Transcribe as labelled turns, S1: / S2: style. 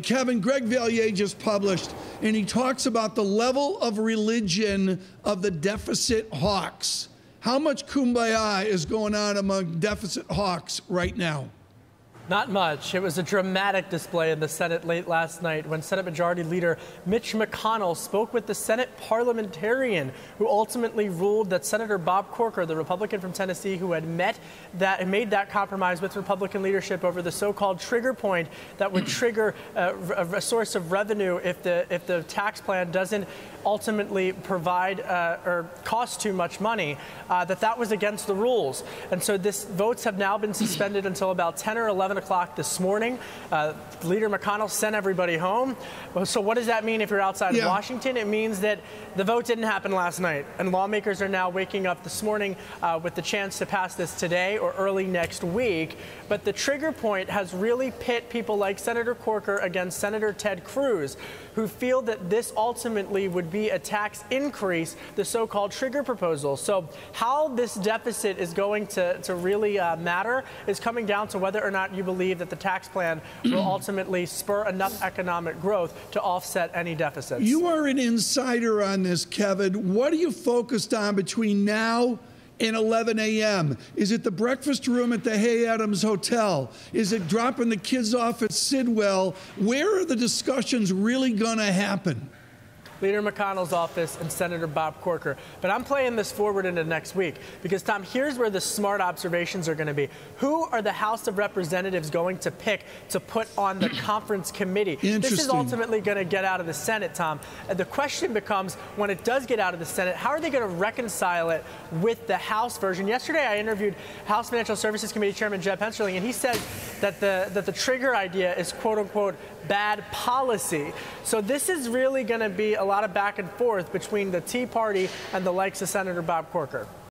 S1: Kevin, Greg Valliere just published, and he talks about the level of religion of the deficit hawks. How much kumbaya is going on among deficit hawks right now?
S2: Not much. It was a dramatic display in the Senate late last night when Senate Majority Leader Mitch McConnell spoke with the Senate parliamentarian who ultimately ruled that Senator Bob Corker, the Republican from Tennessee, who had made that compromise with Republican leadership over the so-called trigger point that would trigger a source of revenue if the tax plan doesn't ultimately provide or cost too much money, that was against the rules. And so votes have now been suspended until about 10 or 11 o'clock this morning. Leader McConnell sent everybody home. So what does that mean if you're outside of Washington? It means that the vote didn't happen last night, and lawmakers are now waking up this morning with the chance to pass this today or early next week. But the trigger point has really pit people like Senator Corker against Senator Ted Cruz, who feel that this ultimately would be a tax increase, the so-called trigger proposal. So how this deficit is going to really matter is coming down to whether or not you believe that the tax plan will ultimately spur enough economic growth to offset any deficits.
S1: You are an insider on this, Kevin. What are you focused on between now and 11 a.m.? Is it the breakfast room at the Hay Adams Hotel? Is it dropping the kids off at Sidwell? Where are the discussions really going to happen?
S2: Leader McConnell's office and Senator Bob Corker. But I'm playing this forward into next week because, Tom, here's where the smart observations are going to be. Who are the House of Representatives going to pick to put on the conference committee? This is ultimately going to get out of the Senate, Tom. And the question becomes, when it does get out of the Senate, how are they going to reconcile it with the House version? Yesterday, I interviewed House Financial Services Committee Chairman Jeb Hensarling, and he said that the trigger idea is, quote unquote, bad policy. So this is really going to be a lot of back and forth between the Tea Party and the likes of Senator Bob Corker.